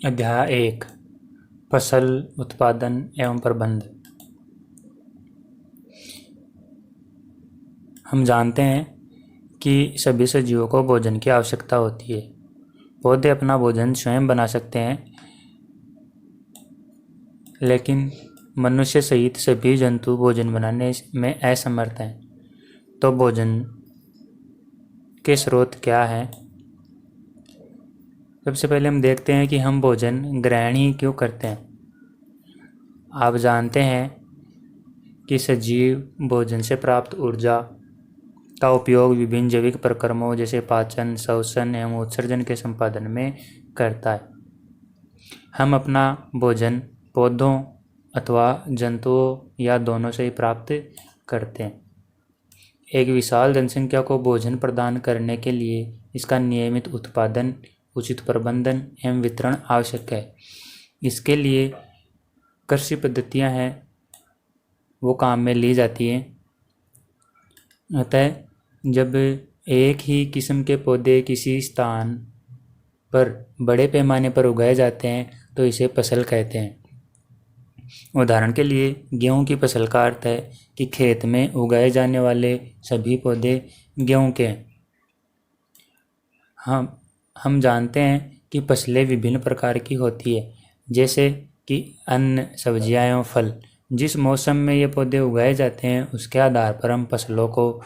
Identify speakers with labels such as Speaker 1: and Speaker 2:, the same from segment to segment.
Speaker 1: अध्याय 1 फसल उत्पादन एवं प्रबंध। हम जानते हैं कि सभी सजीवों को भोजन की आवश्यकता होती है। पौधे अपना भोजन स्वयं बना सकते हैं, लेकिन मनुष्य सहित सभी जंतु भोजन बनाने में असमर्थ हैं। तो भोजन के स्रोत क्या हैं? सबसे पहले हम देखते हैं कि हम भोजन ग्रहण ही क्यों करते हैं। आप जानते हैं कि सजीव भोजन से प्राप्त ऊर्जा का उपयोग विभिन्न जैविक प्रक्रमों जैसे पाचन, श्वसन एवं उत्सर्जन के संपादन में करता है। हम अपना भोजन पौधों अथवा जंतुओं या दोनों से ही प्राप्त करते हैं। एक विशाल जनसंख्या को भोजन प्रदान करने के लिए इसका नियमित उत्पादन, उचित प्रबंधन एवं वितरण आवश्यक है। इसके लिए कृषि पद्धतियां हैं वो काम में ली जाती हैं। अतः जब एक ही किस्म के पौधे किसी स्थान पर बड़े पैमाने पर उगाए जाते हैं तो इसे फसल कहते हैं। उदाहरण के लिए गेहूं की फसल का अर्थ है कि खेत में उगाए जाने वाले सभी पौधे गेहूं के हैं। हम जानते हैं कि फसलें विभिन्न प्रकार की होती है, जैसे कि अन्न, सब्जियां एवं फल। जिस मौसम में ये पौधे उगाए जाते हैं उसके आधार पर हम फसलों को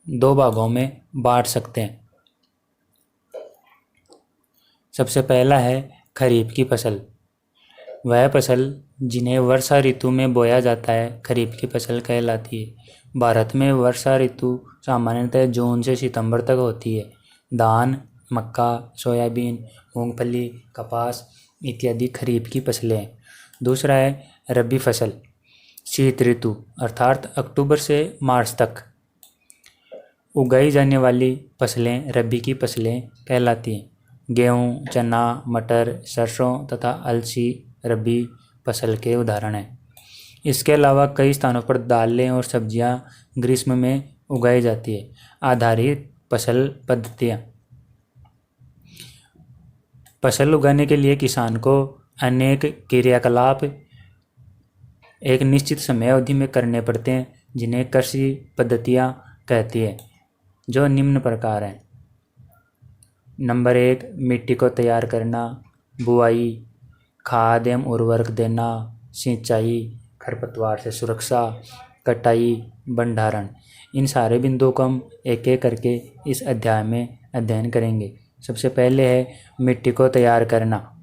Speaker 1: दो भागों में बांट सकते हैं। सबसे पहला है खरीफ की फसल। वह फसल जिन्हें वर्षा ऋतु में बोया जाता है खरीफ की फसल कहलाती है। भारत में वर्षा ऋतु सामान्यतः जून से सितंबर तक होती है। धान, मक्का, सोयाबीन, मूंगफली, कपास इत्यादि खरीफ की फसलें हैं। दूसरा है रबी फसल। शीत ऋतु अर्थात अक्टूबर से मार्च तक उगाई जाने वाली फसलें रबी की फसलें कहलाती हैं। गेहूँ, चना, मटर, सरसों तथा अलसी रबी फसल के उदाहरण हैं। इसके अलावा कई स्थानों पर दालें और सब्जियां ग्रीष्म में उगाई जाती है। आधारित फसल पद्धतियाँ। फसल उगाने के लिए किसान को अनेक क्रियाकलाप एक निश्चित समय अवधि में करने पड़ते हैं, जिन्हें कृषि पद्धतियाँ कहती है, जो निम्न प्रकार हैं। नंबर 1, मिट्टी को तैयार करना, बुआई, खाद एवं उर्वरक देना, सिंचाई, खरपतवार से सुरक्षा, कटाई, भंडारण। इन सारे बिंदुओं को हम एक एक करके इस अध्याय में अध्ययन करेंगे। सबसे पहले है मिट्टी को तैयार करना।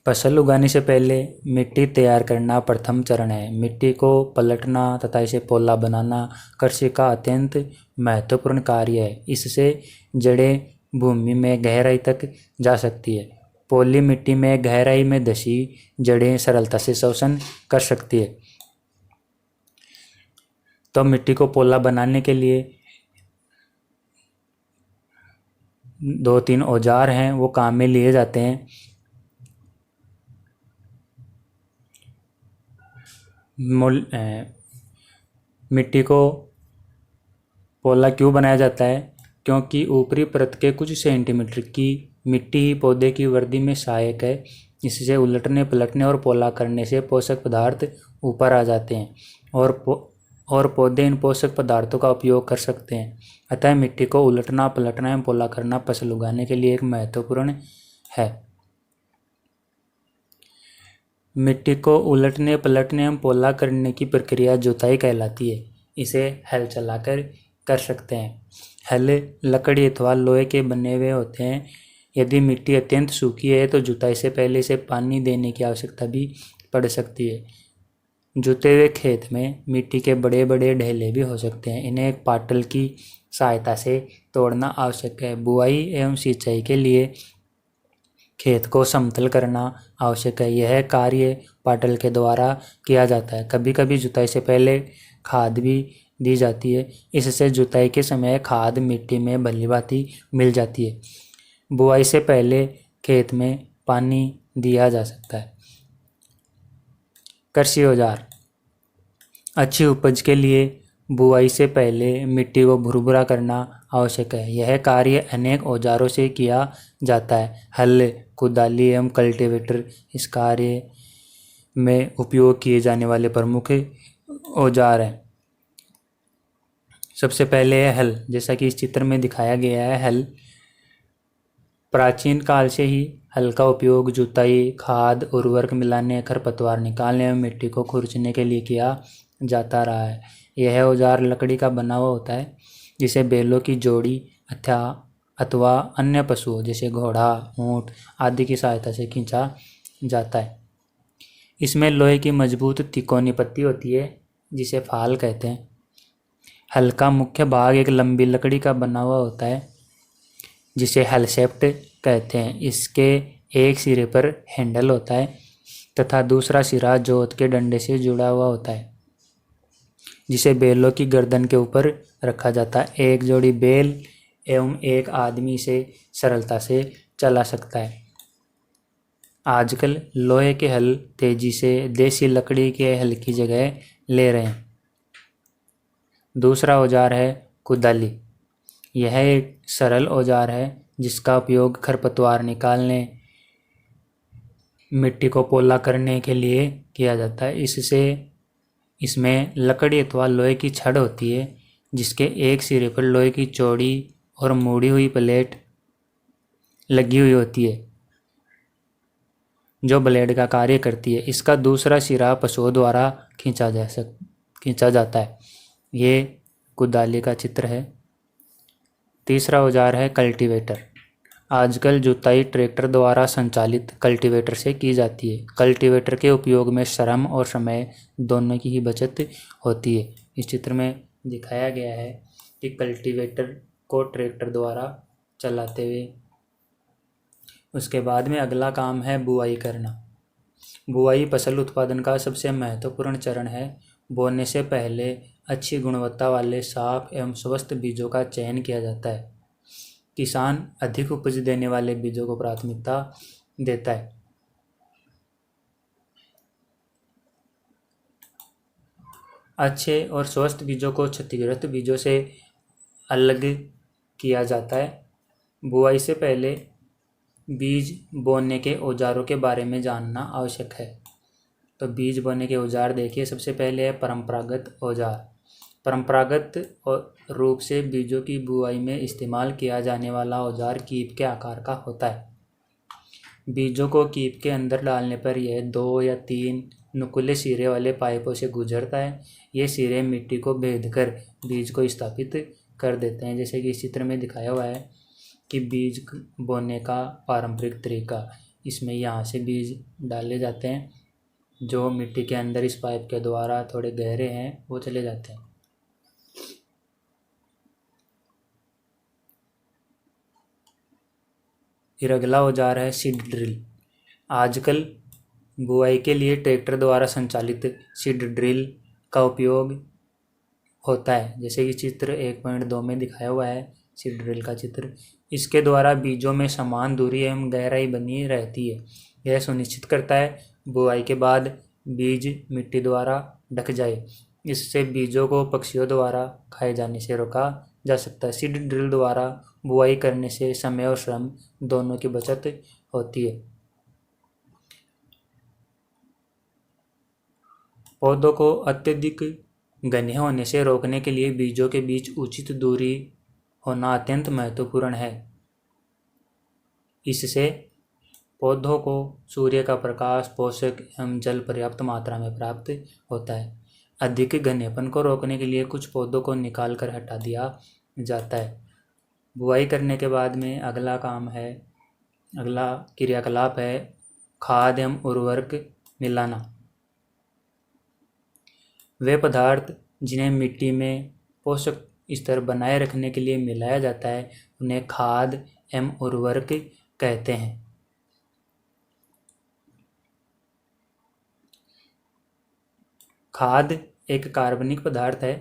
Speaker 1: फसल उगाने से पहले मिट्टी तैयार करना प्रथम चरण है। मिट्टी को पलटना तथा इसे पोला बनाना कृषि का अत्यंत महत्वपूर्ण कार्य है। इससे जड़ें भूमि में गहराई तक जा सकती है। पोली मिट्टी में गहराई में धसी जड़ें सरलता से श्वसन कर सकती है। तो मिट्टी को पोला बनाने के लिए 2-3 औजार हैं वो काम में लिए जाते हैं। मिट्टी को पोला क्यों बनाया जाता है? क्योंकि ऊपरी परत के कुछ सेंटीमीटर की मिट्टी ही पौधे की वृद्धि में सहायक है। इससे उलटने पलटने और पोला करने से पोषक पदार्थ ऊपर आ जाते हैं और पौधे इन पोषक पदार्थों का उपयोग कर सकते हैं। अतः मिट्टी को उलटना पलटना एवं पोला करना फसल उगाने के लिए एक महत्वपूर्ण है। मिट्टी को उलटने पलटने एवं पोला करने की प्रक्रिया जुताई कहलाती है। इसे हल चलाकर कर सकते हैं। हल लकड़ी अथवा लोहे के बने हुए होते हैं। यदि मिट्टी अत्यंत सूखी है तो जुताई से पहले इसे पानी देने की आवश्यकता भी पड़ सकती है। जुते हुए खेत में मिट्टी के बड़े बड़े ढेले भी हो सकते हैं। इन्हें एक पाटल की सहायता से तोड़ना आवश्यक है। बुआई एवं सिंचाई के लिए खेत को समतल करना आवश्यक है। यह कार्य पाटल के द्वारा किया जाता है। कभी कभी जुताई से पहले खाद भी दी जाती है। इससे जुताई के समय खाद मिट्टी में भली-भांति मिल जाती है। बुआई से पहले खेत में पानी दिया जा सकता है। कृषि औजार। अच्छी उपज के लिए बुआई से पहले मिट्टी को भुरभुरा करना आवश्यक है। यह कार्य अनेक औजारों से किया जाता है। हल, कुदाली एवं कल्टीवेटर इस कार्य में उपयोग किए जाने वाले प्रमुख औजार हैं। सबसे पहले है हल। जैसा कि इस चित्र में दिखाया गया है, हल प्राचीन काल से ही हल का उपयोग जुताई, खाद, उर्वरक मिलाने, खरपतवार निकालने एवं मिट्टी को खुरचने के लिए किया जाता रहा है। यह औजार लकड़ी का बना हुआ होता है, जिसे बैलों की जोड़ी अथवा अन्य पशुओं जैसे घोड़ा, ऊंट आदि की सहायता से खींचा जाता है। इसमें लोहे की मजबूत तिकोनी पत्ती होती है, जिसे फाल कहते हैं। हल का मुख्य भाग एक लंबी लकड़ी का बना हुआ होता है, जिसे हल शेफ्ट कहते हैं। इसके एक सिरे पर हैंडल होता है तथा दूसरा सिरा जोत के डंडे से जुड़ा हुआ होता है, जिसे बैलों की गर्दन के ऊपर रखा जाता है। एक जोड़ी बैल एवं एक आदमी इसे सरलता से चला सकता है। आजकल लोहे के हल तेजी से देसी लकड़ी के हल की जगह ले रहे हैं। दूसरा औजार है कुदाली। यह एक सरल औजार है जिसका उपयोग खरपतवार निकालने, मिट्टी को पोला करने के लिए किया जाता है। इसमें लकड़ी अथवा लोहे की छड़ होती है, जिसके एक सिरे पर लोहे की चौड़ी और मुड़ी हुई प्लेट लगी हुई होती है, जो ब्लेड का कार्य करती है। इसका दूसरा सिरा पशुओं द्वारा खींचा जाता है। ये कुदाली का चित्र है। तीसरा औजार है कल्टीवेटर। आजकल जुताई ट्रैक्टर द्वारा संचालित कल्टीवेटर से की जाती है। कल्टीवेटर के उपयोग में श्रम और समय दोनों की ही बचत होती है। इस चित्र में दिखाया गया है कि कल्टीवेटर को ट्रैक्टर द्वारा चलाते हुए उसके बाद में अगला काम है बुआई करना। बुआई फसल उत्पादन का सबसे महत्वपूर्ण चरण है। बोने से पहले अच्छी गुणवत्ता वाले साफ एवं स्वस्थ बीजों का चयन किया जाता है। किसान अधिक उपज देने वाले बीजों को प्राथमिकता देता है। अच्छे और स्वस्थ बीजों को क्षतिग्रस्त बीजों से अलग किया जाता है। बुआई से पहले बीज बोने के औजारों के बारे में जानना आवश्यक है। तो बीज बोने के औजार देखिए। सबसे पहले है परंपरागत औजार। परंपरागत रूप से बीजों की बुआई में इस्तेमाल किया जाने वाला औजार कीप के आकार का होता है। बीजों को कीप के अंदर डालने पर यह 2 या 3 नुकीले सिरे वाले पाइपों से गुजरता है। ये सिरे मिट्टी को भेद कर बीज को स्थापित कर देते हैं। जैसे कि इस चित्र में दिखाया हुआ है कि बीज बोने का पारंपरिक तरीका। इसमें यहाँ से बीज डाले जाते हैं, जो मिट्टी के अंदर इस पाइप के द्वारा थोड़े गहरे हैं वो चले जाते हैं। फिर अगला औजार है सीड ड्रिल। आजकल बुआई के लिए ट्रैक्टर द्वारा संचालित सीड ड्रिल का उपयोग होता है। जैसे कि चित्र 1.2 में दिखाया हुआ है सीड ड्रिल का चित्र। इसके द्वारा बीजों में समान दूरी एवं गहराई बनी रहती है। यह सुनिश्चित करता है बुआई के बाद बीज मिट्टी द्वारा ढक जाए। इससे बीजों को पक्षियों द्वारा खाए जाने से रोका जा सकता है। सीड ड्रिल द्वारा बुआई करने से समय और श्रम दोनों की बचत होती है। पौधों को अत्यधिक घने होने से रोकने के लिए बीजों के बीच उचित दूरी होना अत्यंत महत्वपूर्ण है। इससे पौधों को सूर्य का प्रकाश, पोषक एवं जल पर्याप्त मात्रा में प्राप्त होता है। अधिक घनेपन को रोकने के लिए कुछ पौधों को निकाल कर हटा दिया जाता है। बुआई करने के बाद में अगला क्रियाकलाप है खाद एवं उर्वरक मिलाना। वे पदार्थ जिन्हें मिट्टी में पोषक स्तर बनाए रखने के लिए मिलाया जाता है, उन्हें खाद एवं उर्वरक कहते हैं। खाद एक कार्बनिक पदार्थ है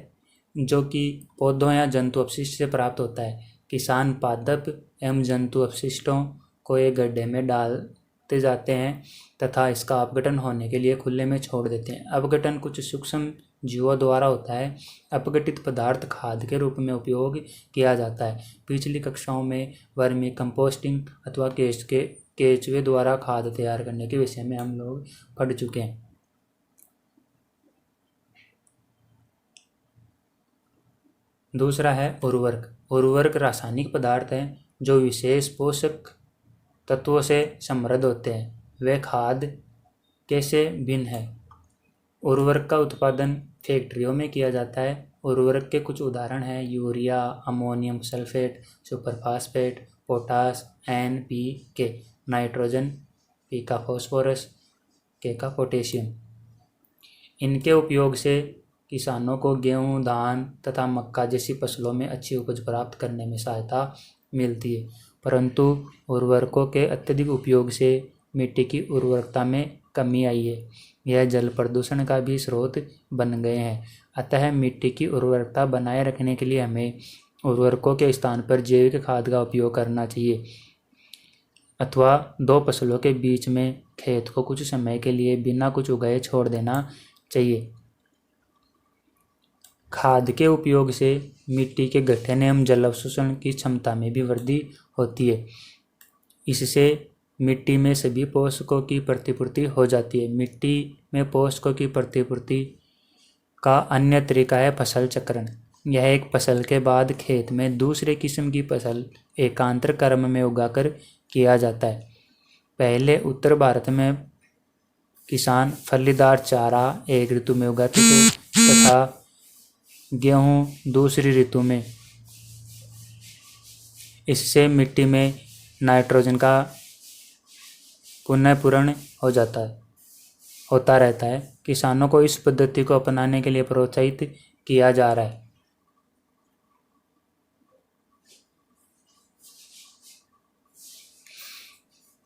Speaker 1: जो कि पौधों या जंतु अपशिष्ट से प्राप्त होता है। किसान पादप एवं जंतु अपशिष्टों को एक गड्ढे में डालते जाते हैं तथा इसका अपघटन होने के लिए खुले में छोड़ देते हैं। अपघटन कुछ सूक्ष्म जीवों द्वारा होता है। अपघटित पदार्थ खाद के रूप में उपयोग किया जाता है। पिछली कक्षाओं में वर्मी कंपोस्टिंग अथवा केचुए द्वारा खाद तैयार करने के विषय में हम लोग पढ़ चुके हैं। दूसरा है उर्वरक। उर्वरक रासायनिक पदार्थ हैं जो विशेष पोषक तत्वों से समृद्ध होते हैं। वे खाद कैसे भिन्न है। उर्वरक का उत्पादन फैक्ट्रियों में किया जाता है। उर्वरक के कुछ उदाहरण हैं urea, ammonium sulphate, superphosphate, potash, NPK, nitrogen, P का फॉस्फोरस, K का पोटेशियम। इनके उपयोग से किसानों को गेहूं, धान तथा मक्का जैसी फसलों में अच्छी उपज प्राप्त करने में सहायता मिलती है। परंतु उर्वरकों के अत्यधिक उपयोग से मिट्टी की उर्वरकता में कमी आई है। यह जल प्रदूषण का भी स्रोत बन गए हैं। अतः मिट्टी की उर्वरकता बनाए रखने के लिए हमें उर्वरकों के स्थान पर जैविक खाद का उपयोग करना चाहिए अथवा दो फसलों के बीच में खेत को कुछ समय के लिए बिना कुछ उगाए छोड़ देना चाहिए। खाद के उपयोग से मिट्टी के गठन एवं जल अवशोषण की क्षमता में भी वृद्धि होती है। इससे मिट्टी में सभी पोषकों की प्रतिपूर्ति हो जाती है। मिट्टी में पोषकों की प्रतिपूर्ति का अन्य तरीका है फसल चक्रण। यह एक फसल के बाद खेत में दूसरे किस्म की फसल एकांतर क्रम में उगाकर किया जाता है। पहले उत्तर भारत में किसान फलीदार चारा एक ऋतु में उगाते थे तथा गेहूं दूसरी ऋतु में। इससे मिट्टी में नाइट्रोजन का पुनर्पूरण होता रहता है। किसानों को इस पद्धति को अपनाने के लिए प्रोत्साहित किया जा रहा है।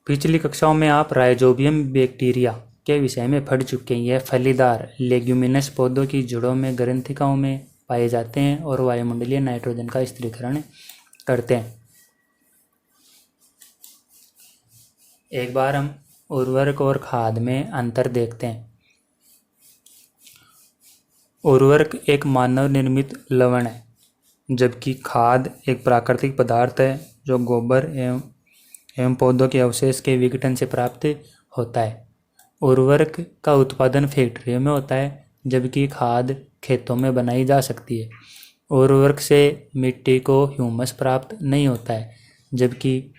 Speaker 1: पिछली कक्षाओं में आप राइजोबियम बैक्टीरिया के विषय में पढ़ चुके हैं। यह फलीदार लेग्यूमिनस पौधों की जड़ों में ग्रंथिकाओं में पाए जाते हैं और वायुमंडलीय नाइट्रोजन का स्थिरीकरण करते हैं। एक बार हम उर्वरक और खाद में अंतर देखते हैं। उर्वरक एक मानव निर्मित लवण है, जबकि खाद एक प्राकृतिक पदार्थ है जो गोबर एवं पौधों के अवशेष के विघटन से प्राप्त होता है। उर्वरक का उत्पादन फैक्ट्रियों में होता है, जबकि खाद खेतों में बनाई जा सकती है। उर्वरक से मिट्टी को ह्यूमस प्राप्त नहीं होता है, जबकि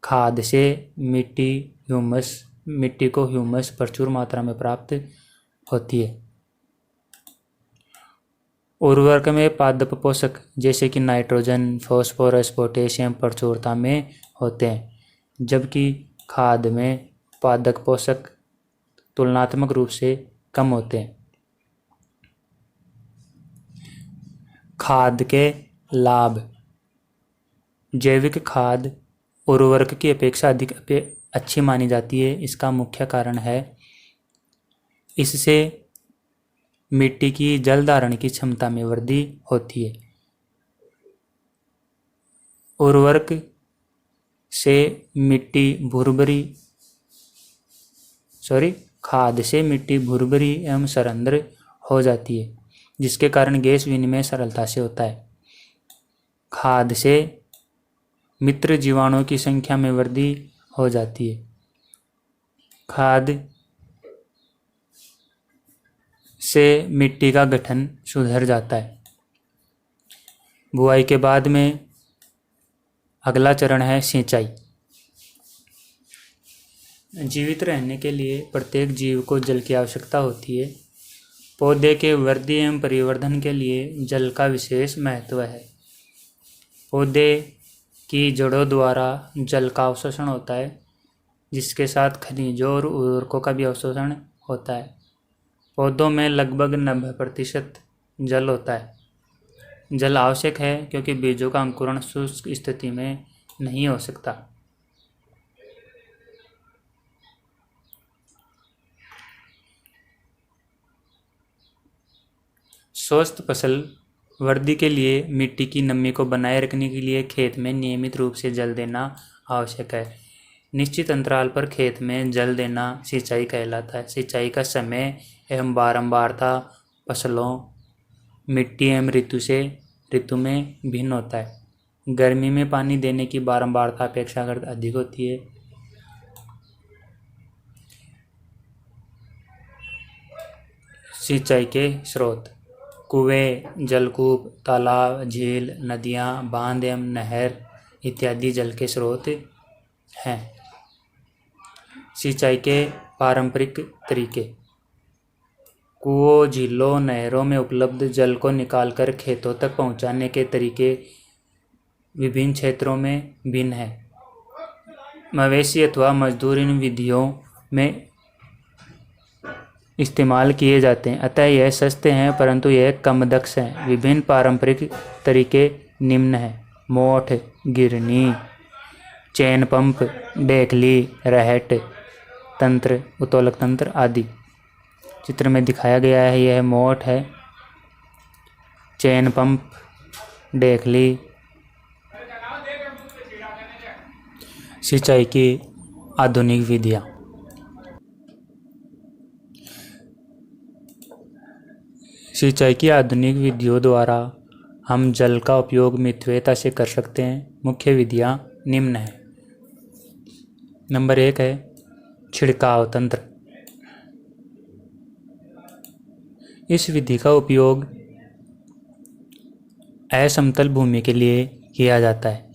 Speaker 1: खाद से मिट्टी को ह्यूमस प्रचुर मात्रा में प्राप्त होती है। उर्वरक में पादप पोषक जैसे कि नाइट्रोजन, फॉस्फोरस, पोटेशियम प्रचुरता में होते हैं, जबकि खाद में पादप पोषक तुलनात्मक रूप से कम होते हैं। खाद के लाभ। जैविक खाद उर्वरक की अपेक्षा अधिक अच्छी मानी जाती है। इसका मुख्य कारण है इससे मिट्टी की जल धारण की क्षमता में वृद्धि होती है। उर्वरक से खाद से मिट्टी भुरभुरी एवं सरंध्र हो जाती है, जिसके कारण गैस विनिमय सरलता से होता है। खाद से मित्र जीवाणुओं की संख्या में वृद्धि हो जाती है। खाद से मिट्टी का गठन सुधर जाता है। बुआई के बाद में अगला चरण है सिंचाई। जीवित रहने के लिए प्रत्येक जीव को जल की आवश्यकता होती है। पौधे के वृद्धि एवं परिवर्धन के लिए जल का विशेष महत्व है। पौधे की जड़ों द्वारा जल का अवशोषण होता है, जिसके साथ खनिजों और उर्वरकों का भी अवशोषण होता है। पौधों में लगभग 90% जल होता है। जल आवश्यक है क्योंकि बीजों का अंकुरण शुष्क स्थिति में नहीं हो सकता। स्वस्थ फसल वृद्धि के लिए मिट्टी की नमी को बनाए रखने के लिए खेत में नियमित रूप से जल देना आवश्यक है। निश्चित अंतराल पर खेत में जल देना सिंचाई कहलाता है। सिंचाई का समय एवं बारंबारता फसलों, मिट्टी एवं ऋतु में भिन्न होता है। गर्मी में पानी देने की बारंबारता अपेक्षाकृत अधिक होती है। सिंचाई के स्रोत: कुएं, जलकूप, तालाब, झील, नदियां, बांध एवं नहर इत्यादि जल के स्रोत हैं। सिंचाई के पारंपरिक तरीके: कुओं, झीलों, नहरों में उपलब्ध जल को निकालकर खेतों तक पहुंचाने के तरीके विभिन्न क्षेत्रों में भिन्न हैं। मवेशी अथवा मजदूर इन विधियों में इस्तेमाल किए जाते हैं, अतः यह सस्ते हैं परंतु यह कम दक्ष हैं। विभिन्न पारंपरिक तरीके निम्न हैं: मोठ, गिरनी, चैन पंप, डेखली, रहट तंत्र, उत्तोलक तंत्र आदि। चित्र में दिखाया गया है, यह मोठ है, चैन पंप, डेखली। सिंचाई की आधुनिक विधियाँ: सिंचाई की आधुनिक विधियों द्वारा हम जल का उपयोग मितव्ययता से कर सकते हैं। मुख्य विधियाँ निम्न हैं। नंबर 1 है छिड़काव तंत्र। इस विधि का उपयोग असमतल भूमि के लिए किया जाता है,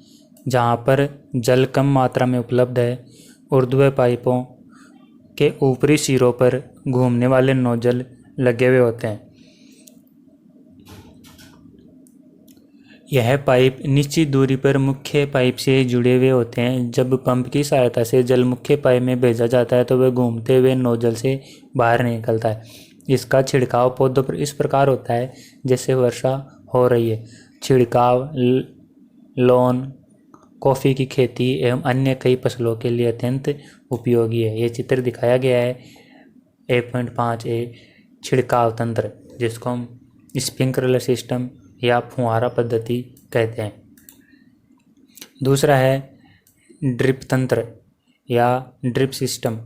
Speaker 1: जहाँ पर जल कम मात्रा में उपलब्ध है। ऊर्ध्व पाइपों के ऊपरी सिरों पर घूमने वाले नोजल लगे हुए होते हैं। यह पाइप निश्चित दूरी पर मुख्य पाइप से जुड़े हुए होते हैं। जब पंप की सहायता से जल मुख्य पाइप में भेजा जाता है तो वह घूमते हुए नोजल से बाहर निकलता है। इसका छिड़काव पौधों पर इस प्रकार होता है जैसे वर्षा हो रही है। छिड़काव लॉन, कॉफ़ी की खेती एवं अन्य कई फसलों के लिए अत्यंत उपयोगी है। यह चित्र दिखाया गया है 1.5a छिड़काव तंत्र, जिसको हम स्प्रिंकलर सिस्टम या फुहारा पद्धति कहते हैं। दूसरा है ड्रिप तंत्र या ड्रिप सिस्टम।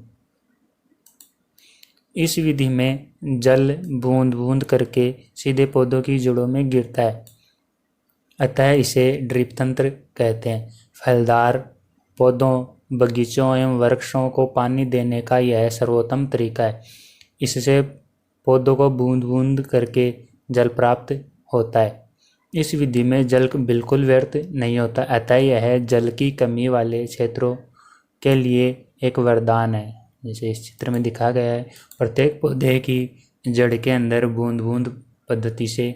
Speaker 1: इस विधि में जल बूंद बूंद करके सीधे पौधों की जड़ों में गिरता है, अतः इसे ड्रिप तंत्र कहते हैं। फलदार पौधों, बगीचों एवं वृक्षों को पानी देने का यह सर्वोत्तम तरीका है। इससे पौधों को बूंद बूंद करके जल प्राप्त होता है। इस विधि में जल बिल्कुल व्यर्थ नहीं होता, अतः यह जल की कमी वाले क्षेत्रों के लिए एक वरदान है। जैसे इस चित्र में दिखा गया है, प्रत्येक पौधे की जड़ के अंदर बूंद बूंद पद्धति से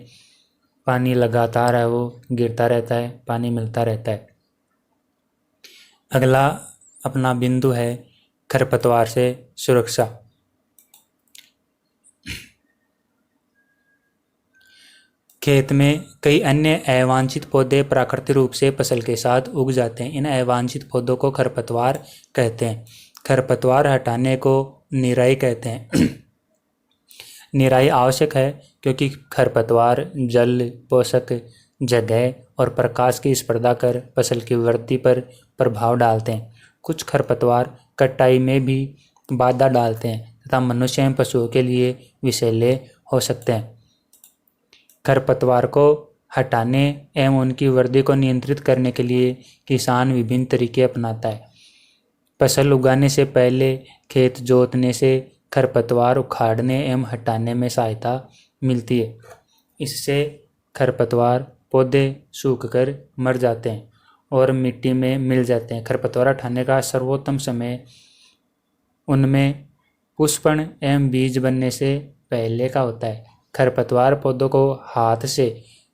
Speaker 1: पानी लगातार है वो गिरता रहता है, पानी मिलता रहता है। अगला अपना बिंदु है खरपतवार से सुरक्षा। खेत में कई अन्य अवांछित पौधे प्राकृतिक रूप से फसल के साथ उग जाते हैं। इन अवांछित पौधों को खरपतवार कहते हैं। खरपतवार हटाने को निराई कहते हैं। निराई आवश्यक है क्योंकि खरपतवार जल, पोषक, जगह और प्रकाश की स्पर्धा कर फसल की वृद्धि पर प्रभाव डालते हैं। कुछ खरपतवार कटाई में भी बाधा डालते हैं तथा मनुष्य एवं पशुओं के लिए विषैले हो सकते हैं। खरपतवार को हटाने एवं उनकी वृद्धि को नियंत्रित करने के लिए किसान विभिन्न तरीके अपनाता है। फसल उगाने से पहले खेत जोतने से खरपतवार उखाड़ने एवं हटाने में सहायता मिलती है। इससे खरपतवार पौधे सूखकर मर जाते हैं और मिट्टी में मिल जाते हैं। खरपतवार हटाने का सर्वोत्तम समय उनमें पुष्पन एवं बीज बनने से पहले का होता है। खरपतवार पौधों को हाथ से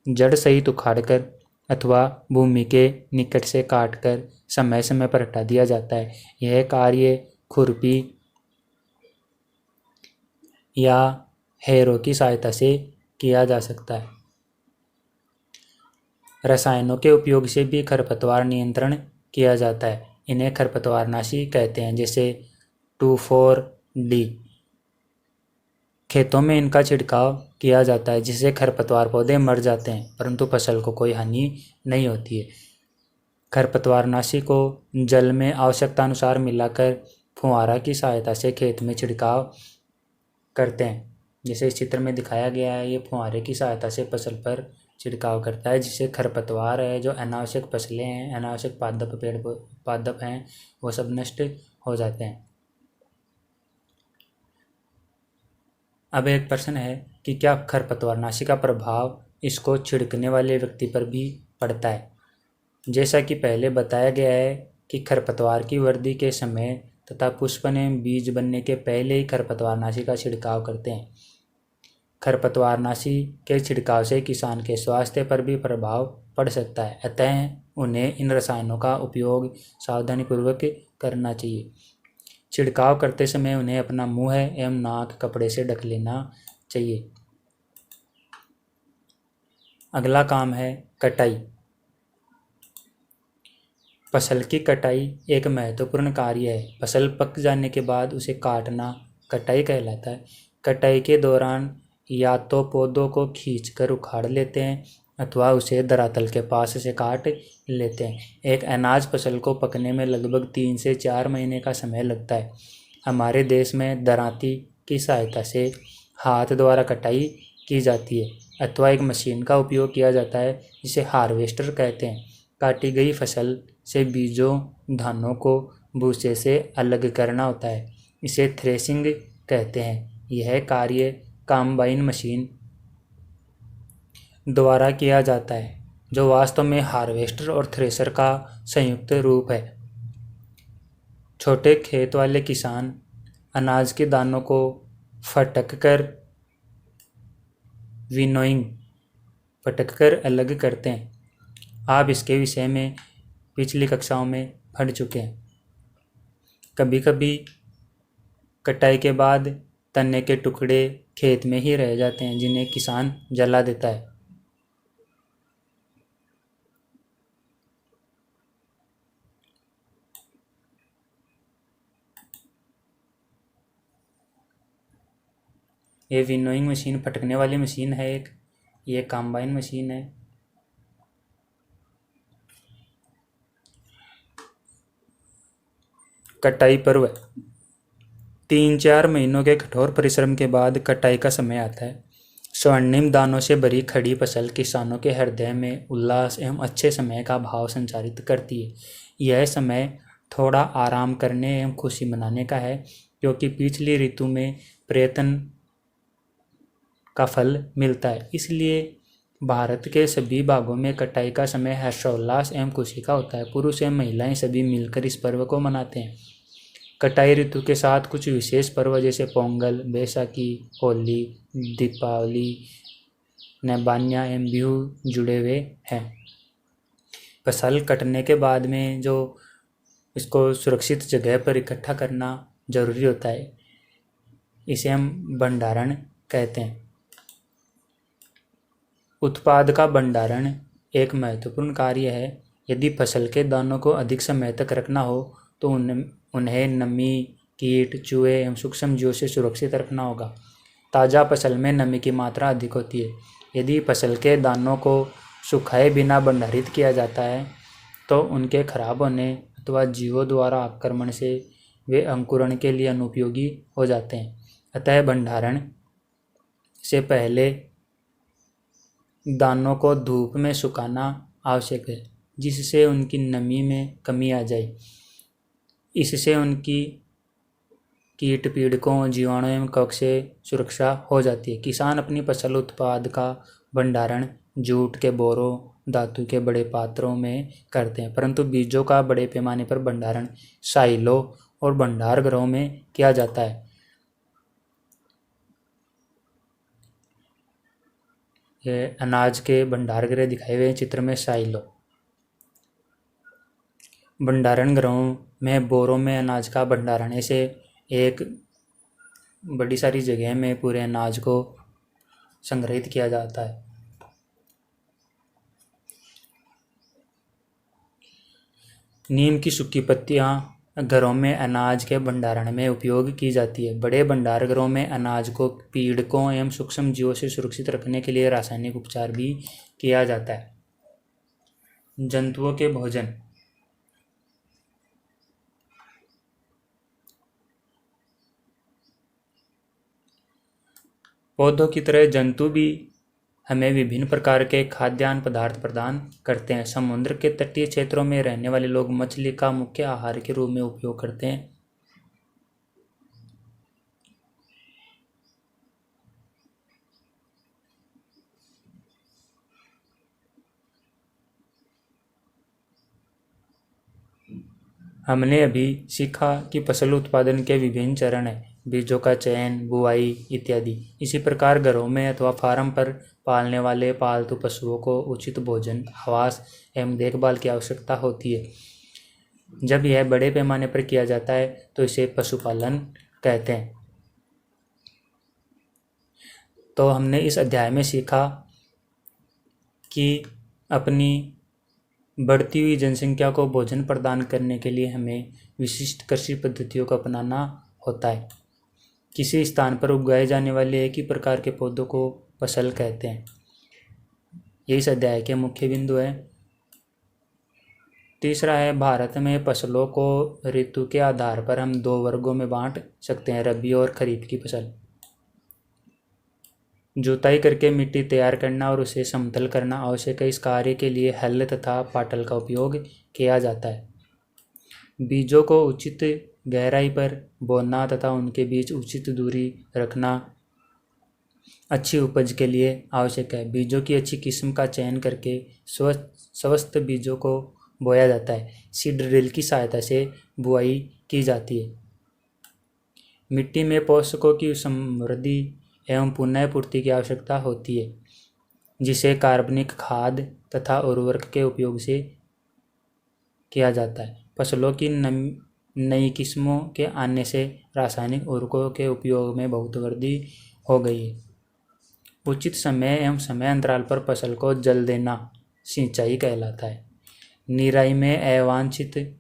Speaker 1: जड़ सहित उखाड़कर अथवा भूमि के निकट से काटकर समय समय पर हटा दिया जाता है। यह कार्य खुरपी या हैरो की सहायता से किया जा सकता है। रसायनों के उपयोग से भी खरपतवार नियंत्रण किया जाता है। इन्हें खरपतवारनाशी कहते हैं, जैसे 2,4-D। खेतों में इनका छिड़काव किया जाता है जिससे खरपतवार पौधे मर जाते हैं परंतु फसल को कोई हानि नहीं होती है। खरपतवारनाशी को जल में आवश्यकता अनुसार मिलाकर फुहारा की सहायता से खेत में छिड़काव करते हैं। जैसे इस चित्र में दिखाया गया है, ये फुहारे की सहायता से फसल पर छिड़काव करता है, जिससे खरपतवार है, जो अनावश्यक फसलें हैं, अनावश्यक पादप हैं, वो सब नष्ट हो जाते हैं। अब एक प्रश्न है कि क्या खरपतवारनाशी का प्रभाव इसको छिड़कने वाले व्यक्ति पर भी पड़ता है। जैसा कि पहले बताया गया है कि खरपतवार की वृद्धि के समय तथा पुष्पन एवं बीज बनने के पहले ही खरपतवारनाशी का छिड़काव करते हैं। खरपतवारनाशी के छिड़काव से किसान के स्वास्थ्य पर भी प्रभाव पड़ सकता है, अतः उन्हें इन रसायनों का उपयोग सावधानीपूर्वक करना चाहिए। छिड़काव करते समय उन्हें अपना मुंह एवं नाक कपड़े से ढक लेना चाहिए। अगला काम है कटाई। फसल की कटाई एक महत्वपूर्ण कार्य है। फसल पक जाने के बाद उसे काटना कटाई कहलाता है। कटाई के दौरान या तो पौधों को खींचकर उखाड़ लेते हैं अथवा उसे धरातल के पास से काट लेते हैं। एक अनाज फसल को पकने में लगभग 3 से 4 महीने का समय लगता है। हमारे देश में दरांती की सहायता से हाथ द्वारा कटाई की जाती है अथवा एक मशीन का उपयोग किया जाता है जिसे हार्वेस्टर कहते हैं। काटी गई फसल से बीजों धानों को भूसे से अलग करना होता है, इसे थ्रेसिंग कहते हैं। यह कार्य कंबाइन मशीन द्वारा किया जाता है, जो वास्तव में हार्वेस्टर और थ्रेसर का संयुक्त रूप है। छोटे खेत वाले किसान अनाज के दानों को फटक कर अलग करते हैं। आप इसके विषय में पिछली कक्षाओं में पढ़ चुके हैं। कभी कभी कटाई के बाद तने के टुकड़े खेत में ही रह जाते हैं, जिन्हें किसान जला देता है। ये विनोइंग मशीन फटकने वाली मशीन है एक, ये कंबाइन मशीन है। कटाई पर्व 3-4 महीनों के कठोर परिश्रम के बाद कटाई का समय आता है। स्वर्णिम दानों से भरी खड़ी फसल किसानों के हृदय में उल्लास एवं अच्छे समय का भाव संचारित करती है। यह समय थोड़ा आराम करने एवं खुशी मनाने का है, क्योंकि पिछली ऋतु में प्रयत्न का फल मिलता है। इसलिए भारत के सभी भागों में कटाई का समय हर्षोल्लास एवं खुशी का होता है। पुरुष एवं महिलाएं सभी मिलकर इस पर्व को मनाते हैं। कटाई ऋतु के साथ कुछ विशेष पर्व जैसे पोंगल, बैसाखी, होली, दीपावली, नैबान्या एवं बिहू जुड़े हुए हैं। फसल कटने के बाद में जो इसको सुरक्षित जगह पर इकट्ठा करना जरूरी होता है, इसे हम भंडारण कहते हैं। उत्पाद का भंडारण एक महत्वपूर्ण कार्य है। यदि फसल के दानों को अधिक समय तक रखना हो तो उन्हें नमी, कीट, चूहे एवं सूक्ष्म जीवों से सुरक्षित रखना होगा। ताज़ा फसल में नमी की मात्रा अधिक होती है। यदि फसल के दानों को सुखाए बिना भंडारित किया जाता है तो उनके खराब होने अथवा जीवों द्वारा आक्रमण से वे अंकुरण के लिए अनुपयोगी हो जाते हैं। अतः भंडारण से पहले दानों को धूप में सुखाना आवश्यक है, जिससे उनकी नमी में कमी आ जाए। इससे उनकी कीट पीड़कों, जीवाणु एवं कवक से सुरक्षा हो जाती है। किसान अपनी फसल उत्पाद का भंडारण जूट के बोरों, धातु के बड़े पात्रों में करते हैं, परंतु बीजों का बड़े पैमाने पर भंडारण साइलों और भंडार गृहों में किया जाता है। ये अनाज के भंडार गृह दिखाए हुए चित्र में साइलो। भंडारण गृहों में बोरों में अनाज का भंडारण, ऐसे एक बड़ी सारी जगह में पूरे अनाज को संग्रहित किया जाता है। नीम की सूखी पत्तियां घरों में अनाज के भंडारण में उपयोग की जाती है। बड़े भंडार घरों में अनाज को पीड़कों एवं सूक्ष्म जीवों से सुरक्षित रखने के लिए रासायनिक उपचार भी किया जाता है। जंतुओं के भोजन। पौधों की तरह जंतु भी हमें विभिन्न प्रकार के खाद्यान्न पदार्थ प्रदान करते हैं। समुद्र के तटीय क्षेत्रों में रहने वाले लोग मछली का मुख्य आहार के रूप में उपयोग करते हैं। हमने अभी सीखा कि फसल उत्पादन के विभिन्न चरण हैं, बीजों का चयन, बुआई इत्यादि। इसी प्रकार घरों में अथवा फार्म पर पालने वाले पालतू पशुओं को उचित भोजन, आवास एवं देखभाल की आवश्यकता होती है। जब यह बड़े पैमाने पर किया जाता है तो इसे पशुपालन कहते हैं। तो हमने इस अध्याय में सीखा कि अपनी बढ़ती हुई जनसंख्या को भोजन प्रदान करने के लिए हमें विशिष्ट कृषि पद्धतियों को अपनाना होता है। किसी स्थान पर उगाए जाने वाले एक ही प्रकार के पौधों को फसल कहते हैं। ये इस अध्याय के मुख्य बिंदु है। तीसरा है, भारत में फसलों को ऋतु के आधार पर हम 2 वर्गों में बांट सकते हैं, रबी और खरीफ की फसल। जुताई करके मिट्टी तैयार करना और उसे समतल करना आवश्यक है। इस कार्य के लिए हल तथा पाटल का उपयोग किया जाता है। बीजों को उचित गहराई पर बोना तथा उनके बीच उचित दूरी रखना अच्छी उपज के लिए आवश्यक है। बीजों की अच्छी किस्म का चयन करके स्वस्थ बीजों को बोया जाता है। सीड ड्रिल की सहायता से बुआई की जाती है। मिट्टी में पोषकों की समृद्धि एवं पुनः पूर्ति की आवश्यकता होती है, जिसे कार्बनिक खाद तथा उर्वरक के उपयोग से किया जाता है। फसलों की नई किस्मों के आने से रासायनिक उर्वरकों के उपयोग में बहुत वृद्धि हो गई है। उचित समय एवं समय अंतराल पर फसल को जल देना सिंचाई कहलाता है। निराई में अवांछित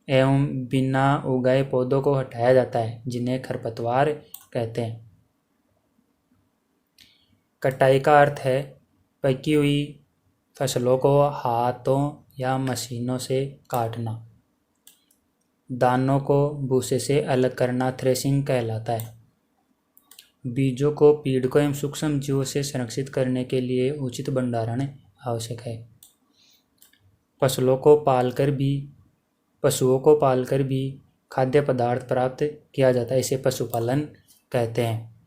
Speaker 1: एवं बिना उगाए पौधों को हटाया जाता है, जिन्हें खरपतवार कहते हैं। कटाई का अर्थ है पकी हुई फसलों को हाथों या मशीनों से काटना। दानों को भूसे से अलग करना थ्रेसिंग कहलाता है। बीजों को पीड़कों एवं सूक्ष्म जीवों से संरक्षित करने के लिए उचित भंडारण आवश्यक है। पशुओं को पालकर भी खाद्य पदार्थ प्राप्त किया जाता है, इसे पशुपालन कहते हैं।